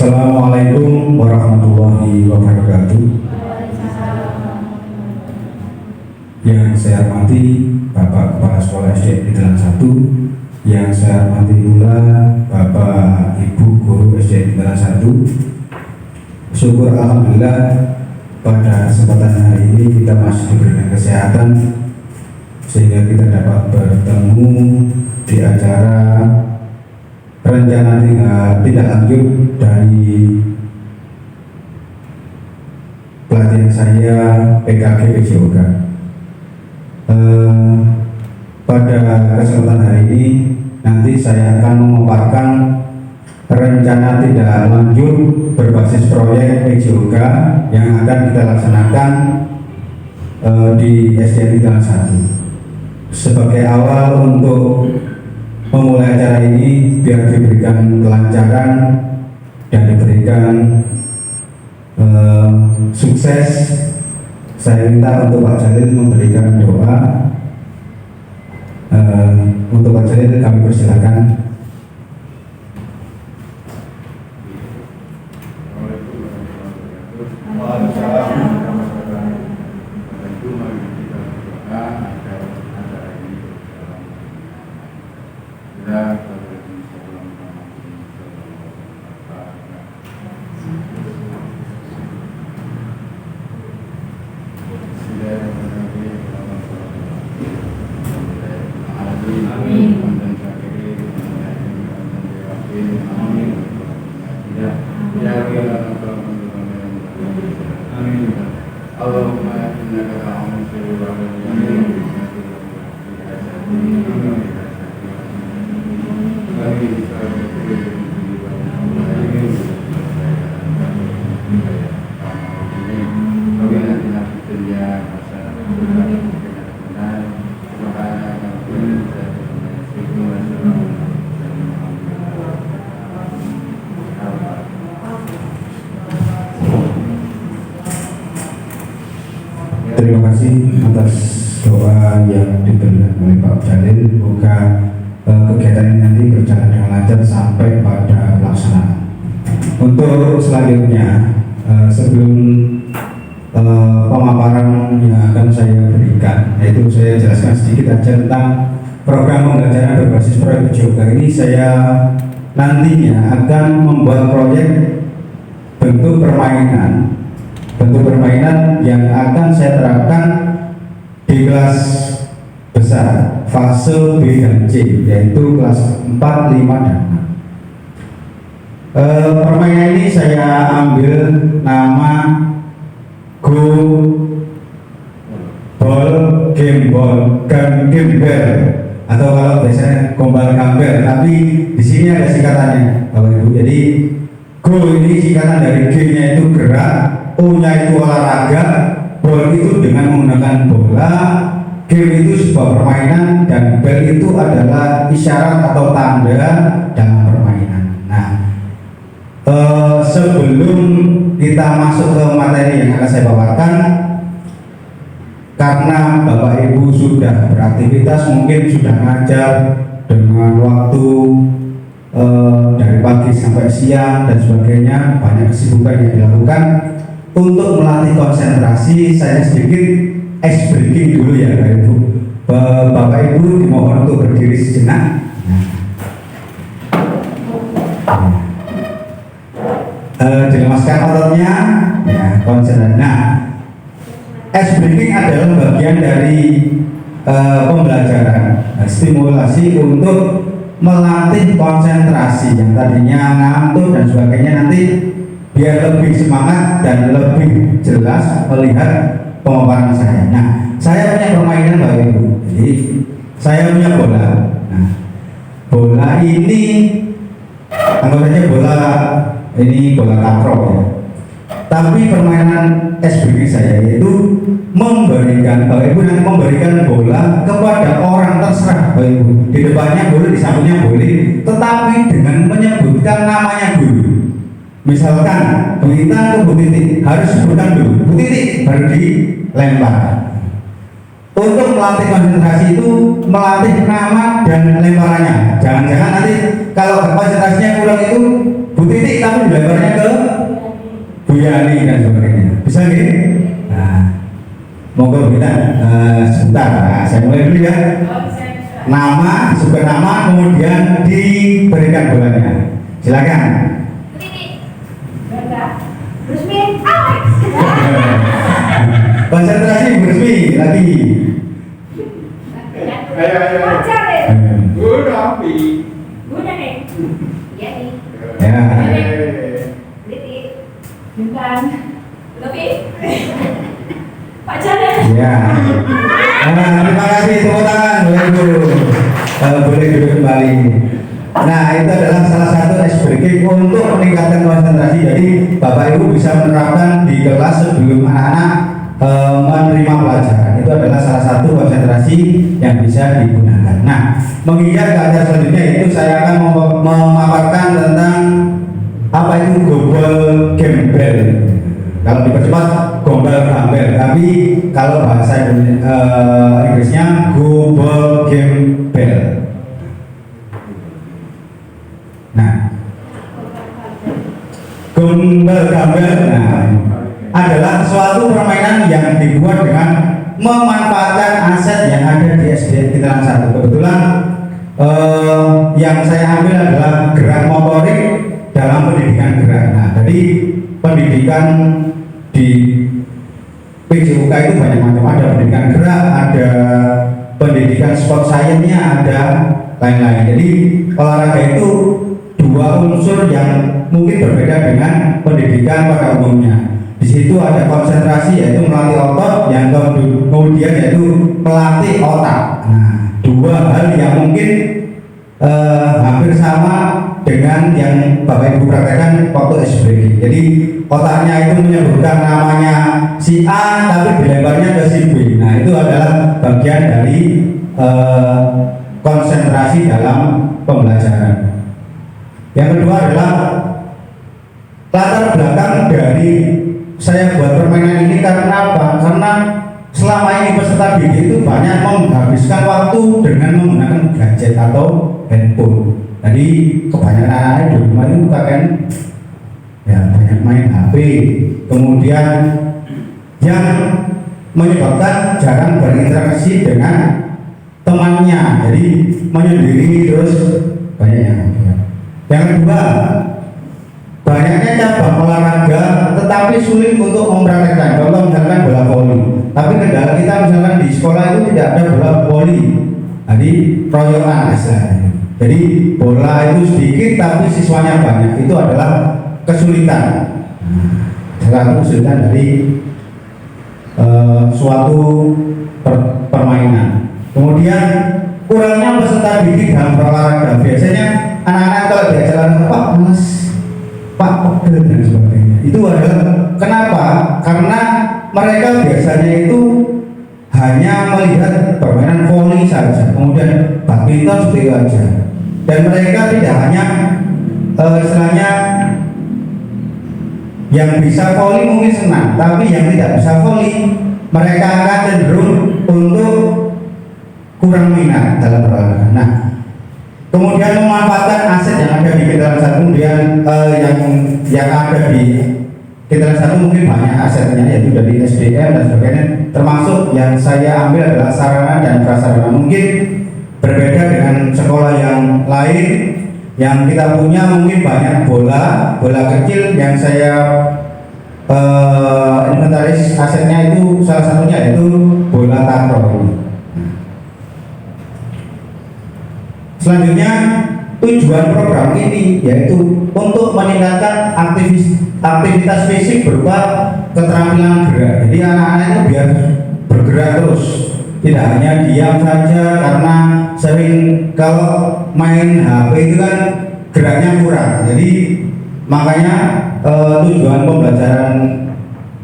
Assalamualaikum warahmatullahi wabarakatuh. Yang saya hormati Bapak Kepala Sekolah SD Negeri 1, yang saya hormati pula Bapak Ibu Guru SD Negeri 1. Syukur alhamdulillah pada kesempatan hari ini kita masih diberikan kesehatan sehingga kita dapat bertemu di acara rencana tindak lanjut dari pelatihan saya PKG PJOK. Pada kesempatan hari ini nanti saya akan memaparkan rencana tindak lanjut berbasis proyek PJOK yang akan kita laksanakan di SDN Negeri 1. Sebagai awal untuk memulai acara ini, biar diberikan kelancaran dan diberikan sukses, saya minta untuk Pak Jalil memberikan doa. Untuk Pak Jalil kami persilakan. Terima kasih atas doa yang diberikan oleh Pak Jalil. Semoga kegiatan ini nanti berjalan dengan lancar sampai pada pelaksanaan. Untuk selanjutnya, sebelum pemaparan yang akan saya berikan, yaitu saya jelaskan sedikit aja tentang program pembelajaran berbasis proyek PJOK ini. Saya nantinya akan membuat proyek bentuk permainan yang akan saya terapkan di kelas besar fase B dan C, yaitu kelas 4, 5, dan 6. Permainan ini saya ambil nama Go Ball Game Ball dan Game Bell, atau kalau biasanya Gombal Gambel, tapi di sini ada singkatannya Bapak Ibu. Jadi Go ini singkatan dari G-nya itu gerak, O-nya itu olahraga, ball itu dengan menggunakan bola, game itu sebuah permainan, dan bell itu adalah isyarat atau tanda dalam permainan. Nah, sebelum kita masuk ke materi yang akan saya bawakan, karena Bapak Ibu sudah beraktivitas, mungkin sudah ngajar dengan waktu dari pagi sampai siang dan sebagainya, banyak kesibukan yang dilakukan. Untuk melatih konsentrasi, saya sedikit ice breaking dulu ya Bapak Ibu. Bapak Ibu dimohon untuk berdiri sejenak. Dilemaskan ototnya, ya, konsentrasi. Nah, ice breaking adalah bagian dari pembelajaran, stimulasi untuk melatih konsentrasi yang tadinya ngantuk dan sebagainya, nanti biar lebih semangat dan lebih jelas melihat pemaparan saya. Nah, saya punya permainan Bapak Ibu. Jadi saya punya bola. Nah, bola ini anggapnya bola ini bola takraw ya. Tapi permainan SBG saya yaitu memberikan Bapak Ibu, nanti memberikan bola kepada orang terserah Bapak Ibu. Di depannya boleh, di sampingnya boleh, tetapi dengan menyebutkan namanya dulu. Misalkan Bu Intan ke Bu Titik, harus sebutkan dulu Bu Titik, baru dilempar. untuk melatih konsentrasi itu melatih nama dan lemparannya. Jangan-jangan nanti kalau konsentrasinya kurang itu Bu Titik tapi lemparnya ke Bu Yani dan sebagainya. Bisa gitu? Nah, monggo kita sebentar. Nah, saya mulai dulu ya. Nama, disebut nama, kemudian diberikan bolanya. Silakan. Konsentrasi Bu Resmi lagi. Ayo. Udah api. Udah nih. Iya nih. Ya. Titik. Bukan. Lebih. Pak Jalan. Ya. Terima kasih, tepuk tangan. Boleh duduk kembali. Nah, itu adalah salah satu SBK untuk meningkatkan konsentrasi. Jadi Bapak Ibu bisa menerapkan di kelas sebelum anak-anak menerima pelajaran. Itu adalah salah satu konsentrasi yang bisa digunakan. Nah, menginjak ke acara selanjutnya itu saya akan memaparkan tentang apa itu global gembel. Kalau dipercepat gombal gambel, tapi kalau bahasa Inggrisnya global gembel. Nah, gombal gambel adalah suatu permainan yang dibuat dengan memanfaatkan aset yang ada di SDN Kitaran 1. Kebetulan yang saya ambil adalah gerak motorik dalam pendidikan gerak. Nah, jadi pendidikan di PJUK itu banyak macam, ada pendidikan gerak, ada pendidikan sport science-nya, ada lain-lain. Jadi olahraga itu dua unsur yang mungkin berbeda dengan pendidikan pada umumnya. Di situ ada konsentrasi yaitu melatih otot, yang kemudian yaitu melatih otak. Nah, dua hal yang mungkin hampir sama dengan yang Bapak Ibu praktekkan waktu SBK. Jadi otaknya itu menyebutkan namanya si A tapi dilemparnya ke si B. Nah, itu adalah bagian dari konsentrasi dalam pembelajaran. Yang kedua adalah latar belakang dari saya buat permainan ini karena apa? Karena selama ini peserta didik itu banyak menghabiskan waktu dengan menggunakan gadget atau handphone. Jadi kebanyakan anak-anak di rumah itu kan ya banyak main HP, kemudian yang menyebabkan jarang berinteraksi dengan temannya, jadi menyendiri terus banyak yang. Yang kedua, banyaknya cabang olahraga tetapi sulit untuk mempraktekkan. Contoh misalkan bola voli, tapi kendala kita misalkan di sekolah itu tidak ada bola voli, jadi proyokan istilahnya. Jadi bola itu sedikit tapi siswanya banyak, itu adalah kesulitan. Salah satu kesulitan dari suatu permainan. Kemudian kurangnya peserta didik dalam berolahraga. Biasanya anak-anak kalau diajar Pak Mas, Pak pegel dan sebagainya. Itu adalah kenapa? Karena mereka biasanya itu hanya melihat permainan voli saja, kemudian badminton seperti itu aja. Dan mereka tidak hanya istilahnya yang bisa voli mungkin senang, tapi yang tidak bisa voli mereka akan cenderung untuk kurang minat dalam berolahraga. Nah, kemudian memanfaatkan aset yang ada di Kitaran 1, kemudian yang ada di Kitaran 1 mungkin banyak asetnya, yaitu dari SDM dan sebagainya. Termasuk yang saya ambil adalah sarana dan prasarana. Mungkin berbeda dengan sekolah yang lain yang kita punya, mungkin banyak bola kecil yang saya inventaris asetnya itu salah satunya yaitu bola takraw ini. Selanjutnya tujuan program ini yaitu untuk meningkatkan aktivitas fisik berupa keterampilan gerak. Jadi anak-anak itu biar bergerak terus, tidak hanya diam saja, karena sering kalau main HP itu kan geraknya kurang. Jadi makanya tujuan pembelajaran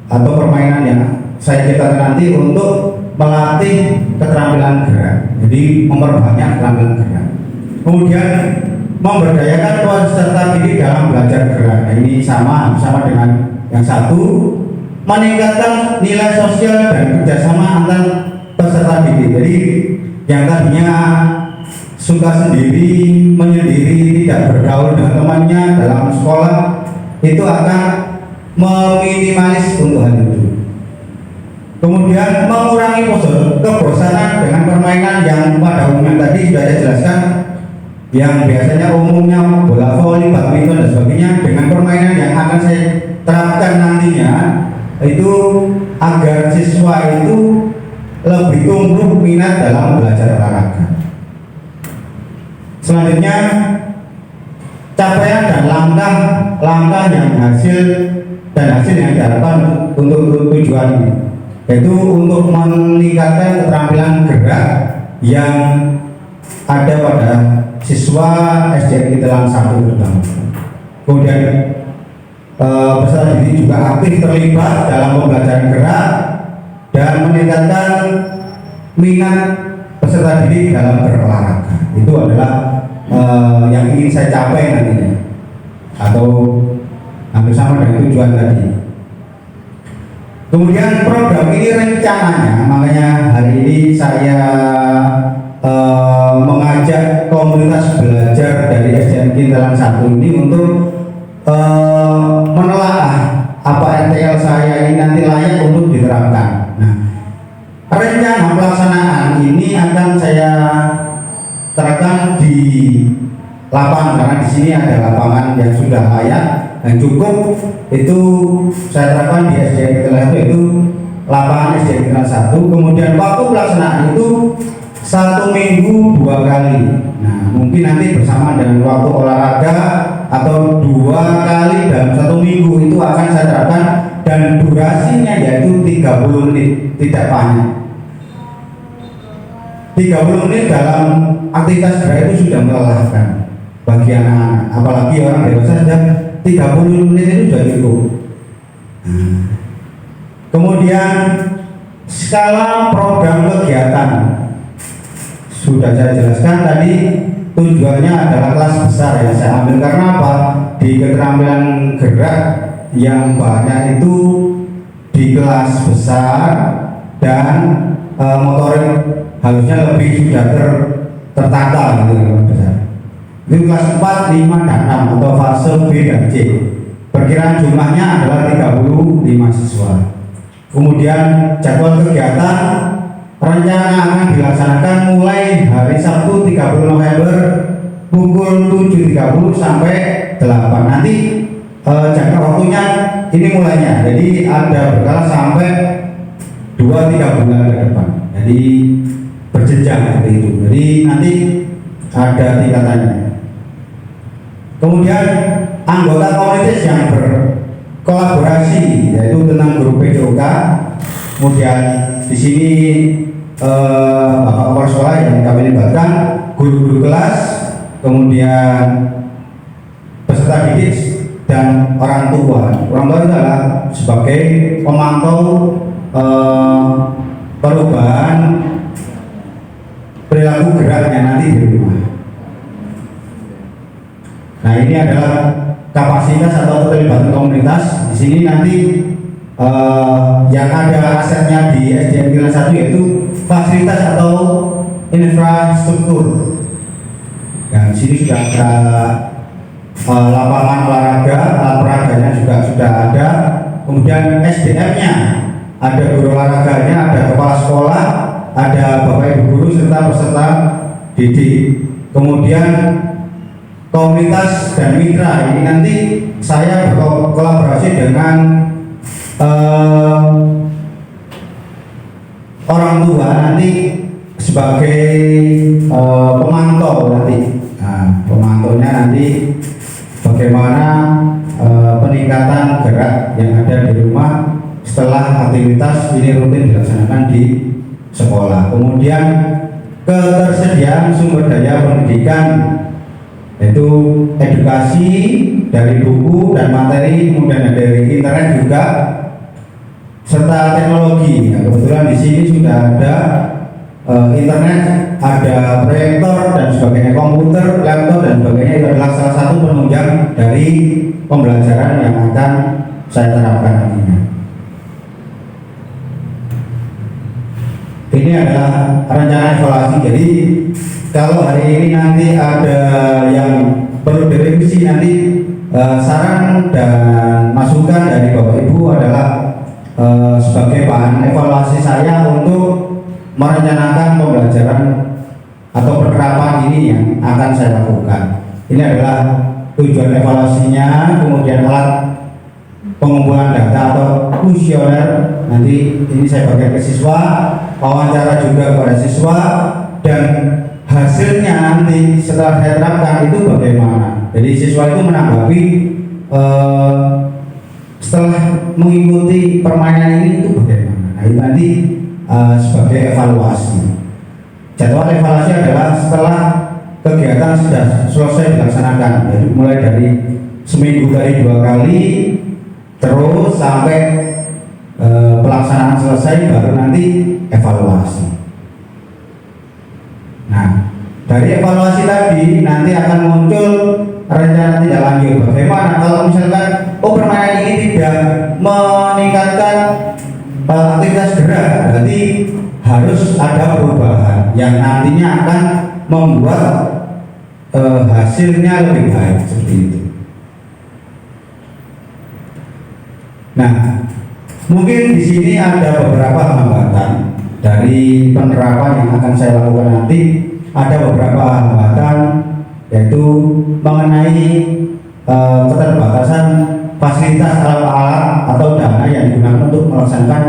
atau permainan yang saya ciptakan nanti untuk melatih keterampilan gerak. Jadi memperbanyak keterampilan gerak. Kemudian memberdayakan peserta didik dalam belajar gerak. Nah, ini sama dengan yang satu, meningkatkan nilai sosial dan kerjasama antar peserta didik. Jadi yang tadinya suka sendiri, menyendiri, tidak bergaul dengan temannya dalam sekolah, itu akan meminimalis untuk hal itu. Kemudian mengurangi kebosanan dengan permainan yang pada umumnya tadi sudah saya jelaskan, yang biasanya umumnya bola voli, badminton dan sebagainya, dengan permainan yang akan saya terapkan nantinya itu agar siswa itu lebih tumbuh minat dalam belajar olahraga. Selanjutnya capaian dan langkah yang hasil yang diharapkan untuk tujuan ini, yaitu untuk meningkatkan keterampilan gerak yang ada pada siswa SDN Kitelang 1 terutama. Kemudian peserta didik juga aktif terlibat dalam pembelajaran gerak dan meningkatkan minat peserta didik dalam berolahraga. Itu adalah yang ingin saya capai nantinya, atau hampir sama dengan tujuan tadi. Kemudian program ini rencananya, makanya hari ini saya mengajak komunitas belajar dari SDN Kitelang 1 ini untuk menelaah apa RTL saya ini nanti layak untuk diterapkan. Nah, rencana pelaksanaan ini akan saya terapkan di lapangan, karena di sini ada lapangan yang sudah layak dan cukup. Itu saya terapkan di SDN Kitelang 1, itu lapangan SDN Kitelang 1. Kemudian waktu pelaksanaan itu 1 minggu 2 kali. Nah, mungkin nanti bersama dengan waktu olahraga atau 2 kali dalam 1 minggu itu akan saya terapkan, dan durasinya yaitu 30 menit, tidak banyak. 30 menit dalam aktivitas gerak itu sudah melelahkan bagi anak-anak, apalagi orang dewasa sudah 30 menit itu sudah cukup. Kemudian skala program kegiatan sudah saya jelaskan tadi, tujuannya adalah kelas besar yang saya ambil. Karena apa? Di keterampilan gerak yang banyak itu di kelas besar, dan motorik harusnya lebih sudah tertata gitu kelas besar. Itu kelas 4, 5, dan 6 atau fase B dan C. Perkiraan jumlahnya adalah 35 siswa. Kemudian jadwal kegiatan rencana akan dilaksanakan mulai hari Sabtu 30 November pukul 7.30 sampai 8. Nanti jangka waktunya ini mulainya, jadi ada berkala sampai 2-3 bulan ke depan. Jadi berjenjang seperti itu. Jadi nanti ada tingkatannya. Kemudian anggota komunitas yang berkolaborasi yaitu tentang grup PJOK. Kemudian di sini bapak kepala sekolah yang kami libatkan, guru-guru kelas, kemudian peserta didik dan orang tua. Orang tua itu adalah sebagai pemantau perubahan perilaku geraknya nanti di rumah. Nah, ini adalah kapasitas atau keterlibatan komunitas. Di sini nanti yang ada asetnya di SDN Kitelang 1 yaitu fasilitas atau infrastruktur. Yang di sini sudah ada lapangan olahraga, alat peraganya juga sudah ada. Kemudian SDM-nya ada guru olahraganya, ada kepala sekolah, ada bapak ibu guru serta peserta didik. Kemudian komunitas dan mitra ini nanti saya berkolaborasi dengan orang tua nanti sebagai pemantau nanti. Nah, pemantaunya nanti bagaimana peningkatan gerak yang ada di rumah setelah aktivitas ini rutin dilaksanakan di sekolah. Kemudian ketersediaan sumber daya pendidikan yaitu edukasi dari buku dan materi, kemudian dari internet juga, serta teknologi. Nah, kebetulan di sini sudah ada internet, ada proyektor dan sebagainya, komputer, laptop dan sebagainya. Itu adalah salah satu penunjang dari pembelajaran yang akan saya terapkan nantinya. Ini adalah rencana evaluasi. Jadi kalau hari ini nanti ada yang perlu direvisi, nanti saran dan masukan dari Bapak Ibu adalah sebagai bahan evaluasi saya untuk merencanakan pembelajaran atau penerapan ini yang akan saya lakukan. Ini adalah tujuan evaluasinya, kemudian alat pengumpulan data atau kuesioner. Nanti ini saya bagikan ke siswa, wawancara juga kepada siswa, dan hasilnya nanti setelah saya terapkan itu bagaimana. Jadi siswa itu menanggapi setelah mengikuti permainan ini itu bagaimana. Nah itu nanti sebagai evaluasi. Jadwal evaluasi adalah setelah kegiatan sudah selesai dilaksanakan, jadi mulai dari seminggu dari 2 kali terus sampai pelaksanaan selesai baru nanti evaluasi. Nah, dari evaluasi tadi nanti akan muncul rencana tindak lanjut. Bagaimana kalau misalkan permainan ini tidak meningkatkan aktivitas gerak, berarti harus ada perubahan yang nantinya akan membuat hasilnya lebih baik seperti itu. Nah, mungkin di sini ada beberapa hambatan dari penerapan yang akan saya lakukan nanti. Ada beberapa hambatan, yaitu mengenai keterbatasan fasilitas alat-alat atau dana yang digunakan untuk melaksanakan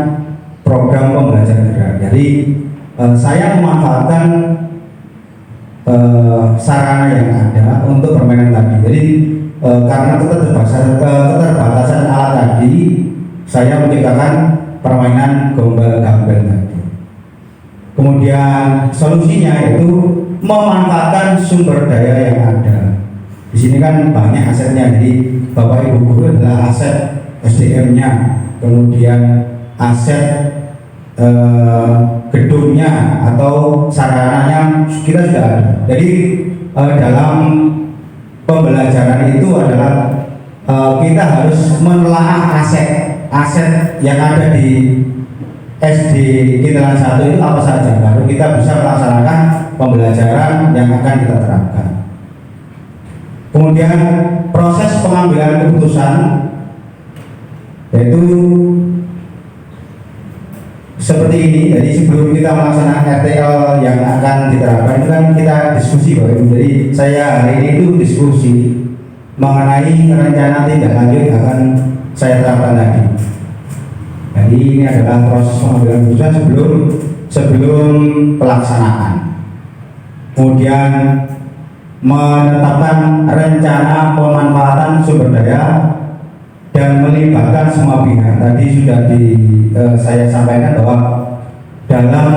program pembelajaran gerak. Jadi saya memanfaatkan sarana yang ada untuk permainan tadi. Jadi karena keterbatasan alat tadi, saya menciptakan permainan gombal-gambel tadi. Kemudian solusinya yaitu memanfaatkan sumber daya yang ada. Di sini kan banyak asetnya, jadi Bapak Ibu guru adalah aset SDM-nya, kemudian aset gedungnya atau sarananya kita sudah ada. Jadi dalam pembelajaran itu adalah kita harus menelaah aset yang ada di SD Kintelan 1 itu apa saja, baru kita bisa melaksanakan pembelajaran yang akan kita terapkan. Kemudian proses pengambilan keputusan, yaitu seperti ini. Jadi sebelum kita melaksanakan RTL yang akan diterapkan itu kan kita diskusi Bapak Ibu. Jadi saya hari ini itu diskusi mengenai rencana tindak lanjut yang akan saya terapkan tadi. Jadi ini adalah proses pengambilan keputusan sebelum pelaksanaan. Kemudian menetapkan rencana pemanfaatan sumber daya dan melibatkan semua pihak. Tadi sudah saya sampaikan bahwa dalam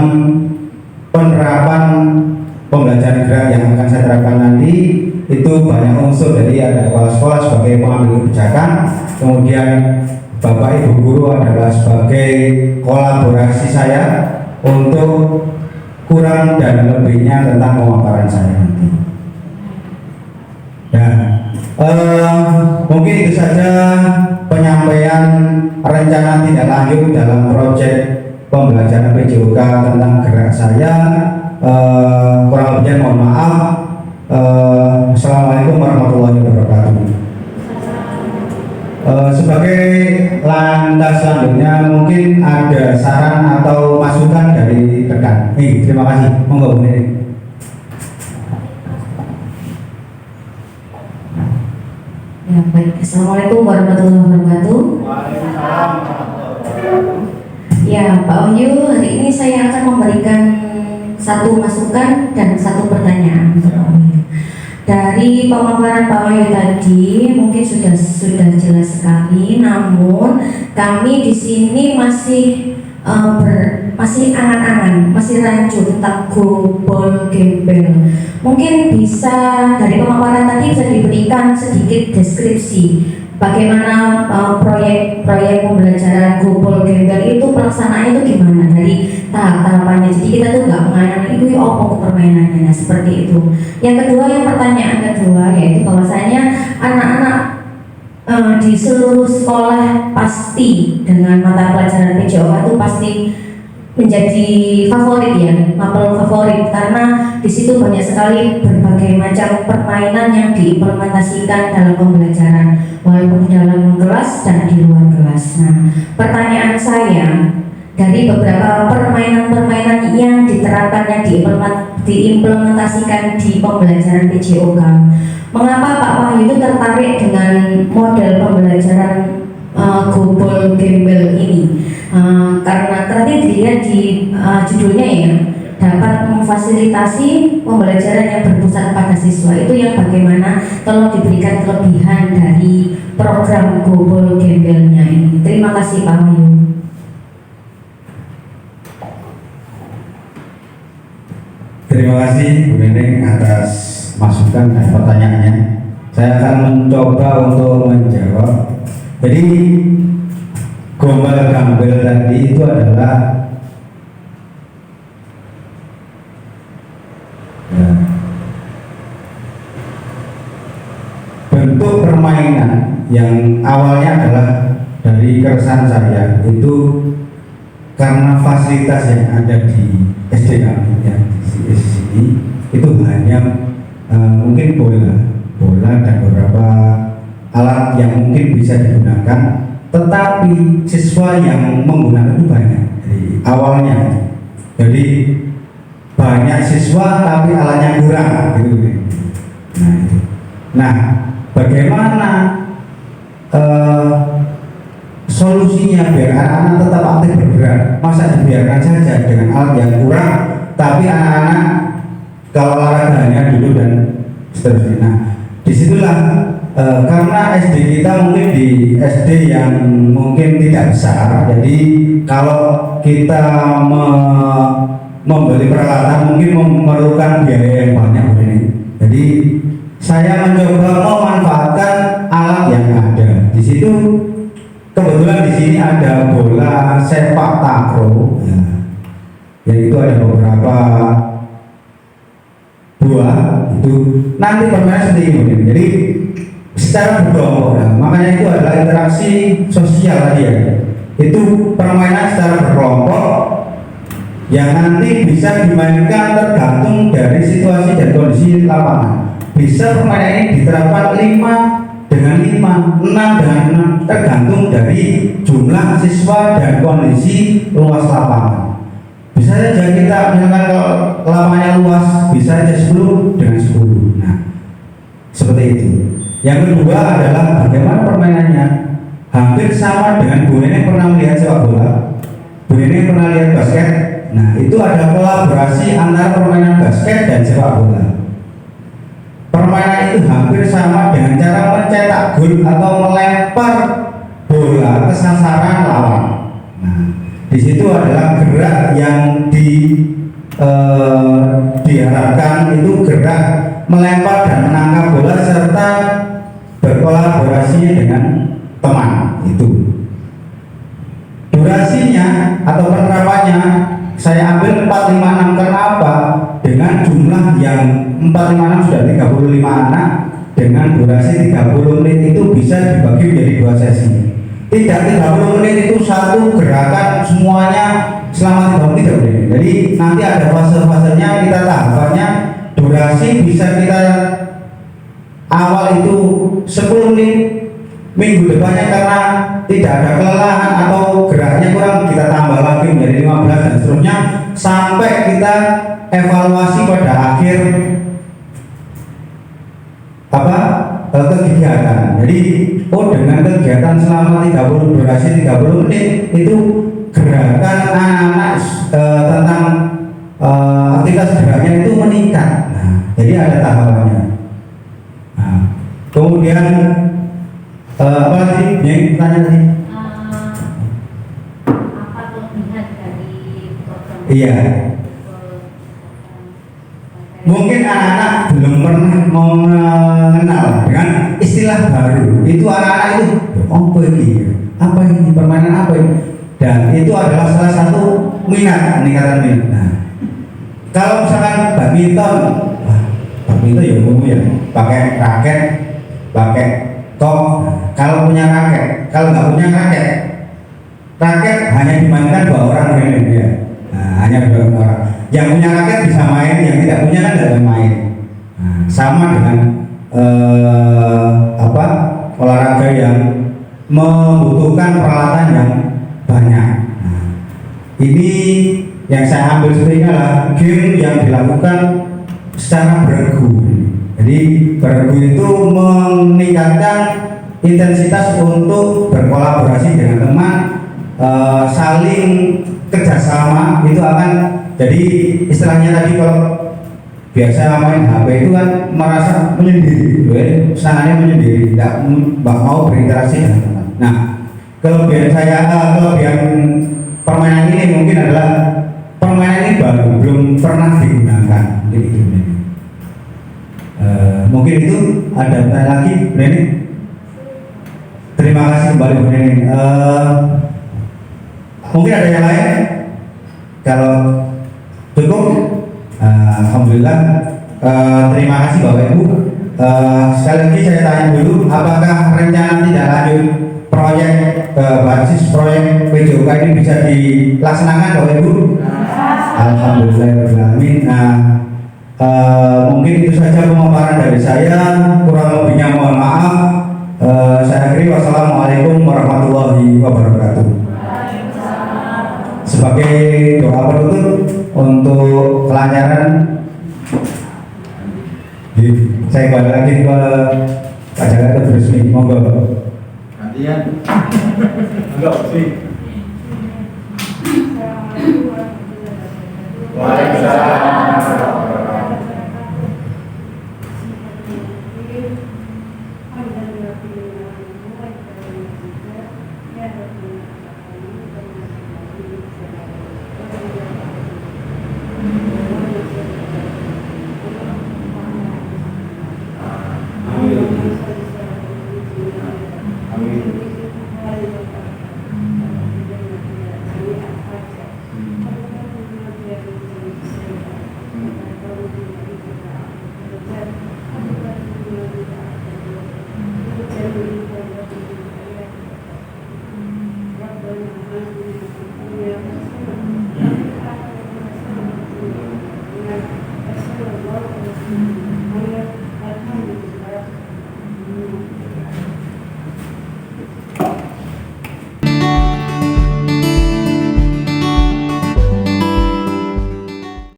penerapan pembelajaran gerak yang akan saya terapkan nanti itu banyak unsur. Jadi ada kepala sekolah sebagai pengambil kebijakan, kemudian Bapak Ibu guru adalah sebagai kolaborasi saya untuk kurang dan lebihnya tentang pemaparan saya nanti. Mungkin itu saja penyampaian rencana tindak lanjut dalam proyek pembelajaran PJOK tentang gerak saya. Kurang lebihnya mohon maaf. Assalamualaikum warahmatullahi wabarakatuh. Sebagai lantas selanjutnya mungkin ada saran atau masukan dari rekan. Terima kasih. Monggo Bu Nini. Ya, baik. Assalamualaikum warahmatullahi wabarakatuh. Waalaikumsalam. Ya, Pak Wahyu, hari ini saya akan memberikan satu masukan dan satu pertanyaan untuk Pak Wahyu. Dari pemaparan Pak Wahyu tadi mungkin sudah jelas sekali, namun kami di sini masih angan-angan, masih rancu tentang gobol gembel. Mungkin bisa dari pemaparan tadi bisa diberikan sedikit deskripsi bagaimana proyek pembelajaran gobol gembel itu pelaksanaannya itu gimana dari tahap-tahapannya. Jadi kita tuh nggak mengenai itu apa permainannya, seperti itu. Yang kedua, yang pertanyaan kedua yaitu bahwasanya anak-anak di seluruh sekolah pasti dengan mata pelajaran PJOK itu pasti menjadi favorit ya, mapel favorit karena di situ banyak sekali berbagai macam permainan yang diimplementasikan dalam pembelajaran walaupun dalam kelas dan di luar kelas. Nah, pertanyaan saya dari beberapa permainan-permainan yang diterapkan yang diimplementasikan di pembelajaran PJOK, mengapa Pak Wahyu itu tertarik dengan model pembelajaran Gobol Gembel ini? Karena tadi dilihat di judulnya ya, dapat memfasilitasi pembelajaran yang berpusat pada siswa. Itu yang bagaimana tolong diberikan kelebihan dari program Gobol Gembelnya ini. Terima kasih Pak Wahyu. Terima kasih Bu Neneng atas masukan dan pertanyaannya. Saya akan mencoba untuk menjawab. Jadi gombal gambel tadi itu adalah bentuk permainan yang awalnya adalah dari keresahan saya itu karena fasilitas yang ada di SD kami ya, di sini itu hanya mungkin bola dan beberapa alat yang mungkin bisa digunakan, tetapi siswa yang menggunakan itu banyak dari awalnya. Jadi banyak siswa tapi alatnya kurang gitu. Nah, bagaimana solusinya biar anak-anak tetap aktif bergerak? Masa dibiarkan saja dengan alat yang kurang, tapi anak-anak kalau olahraganya dulu dan seterusnya. Nah, disitulah karena SD kita mungkin di SD yang mungkin tidak besar, jadi kalau kita membeli peralatan mungkin memerlukan biaya yang banyak ini. Jadi saya mencoba memanfaatkan alat yang ada. Di situ kebetulan di sini ada bola sepak takraw, ya. Yaitu ada beberapa buah itu nanti permainan seperti ini. Jadi secara berkelompok, nah, makanya itu adalah interaksi sosial tadi ya. Itu permainan secara berkelompok yang nanti bisa dimainkan tergantung dari situasi dan kondisi lapangan. Bisa permainan ini diterapkan 5 dengan 5, 6 dengan 6, tergantung dari jumlah siswa dan kondisi luas lapangan. Bisa saja kita misalkan kalau lapangannya luas, bisa saja 10 dengan 10. Nah, seperti itu. Yang kedua adalah bagaimana permainannya. Hampir sama dengan Bu Neneng pernah melihat sepak bola, Bu Neneng pernah lihat basket. Nah, itu ada kolaborasi antara permainan basket dan sepak bola. Permainan itu hampir sama dengan cara mencetak gol atau melempar bola ke sasaran lawan. Nah, di situ adalah gerak yang diharapkan itu gerak melempar dan menangkap bola serta berkolaborasi dengan teman itu. Durasinya atau penerapannya saya ambil 456. Kenapa? Dengan jumlah yang 456 sudah 35 anak dengan durasi 30 menit itu bisa dibagi menjadi 2 sesi. Tidak 30 menit itu satu gerakan semuanya selama 30 menit tidak boleh. Jadi nanti ada fase-fasenya, kita tahapannya durasi bisa kita awal itu 10 menit, minggu depannya karena tidak ada kelelahan atau geraknya kurang kita tambah lagi menjadi 15 dan seterusnya sampai kita evaluasi pada akhir kegiatan. Jadi dengan kegiatan selama 30 durasi 30 menit itu gerakan anak-anak tentang aktivitas geraknya itu meningkat. Nah, jadi ada tahapannya. Nah, kemudian apa lagi? Yang tanya tadi? Apa kelebihan dari program? Iya. Mungkin anak-anak belum pernah mengenal dengan istilah baru. Itu anak-anak itu, apa ini? Apa ini? Permainan apa ini? Dan itu adalah salah satu peningkatan minat. Nah, kalau misalkan badminton, badminton ya umum ya, pakai raket, pakai kok. Kalau punya raket, kalau nggak punya raket hanya dimainkan 2 orang ini ya. Nah, hanya 2 orang. Yang punya raket bisa main, yang tidak punya kan tidak bisa main. Nah, sama dengan olahraga yang membutuhkan peralatan yang banyak. Nah, ini yang saya ambil sebenarnya adalah game yang dilakukan secara beregu. Jadi beregu itu meningkatkan intensitas untuk berkolaborasi dengan teman, saling kerjasama. Itu akan jadi istilahnya tadi kalau biasa main HP itu kan merasa menyendiri, senangnya menyendiri, tidak mau berinteraksi dengan teman. Nah, kelebihan permainan ini mungkin adalah permainan ini baru, belum pernah digunakan mungkin itu. Mungkin itu ada pertanyaan lagi, Bu Neni? Terima kasih kembali Bu Neni. Mungkin ada yang lain? Kalau cukup, alhamdulillah. Terima kasih Bapak Ibu. Sekali lagi saya tanya dulu, apakah rencana tidak lanjut proyek basis proyek PJOK ini bisa dilaksanakan Bapak Ibu? Alhamdulillahirrahmanirrahim. Nah, mungkin itu saja pemaparan dari saya, kurang lebihnya mohon maaf. Saya akhiri, wassalamualaikum warahmatullahi wabarakatuh. Sebagai doa penutup untuk kelancaran, saya kembali lagi ke Pak Jakarta Beresmi, monggo. Gantian. Enggak sih. Waalaikumsalam. Amin.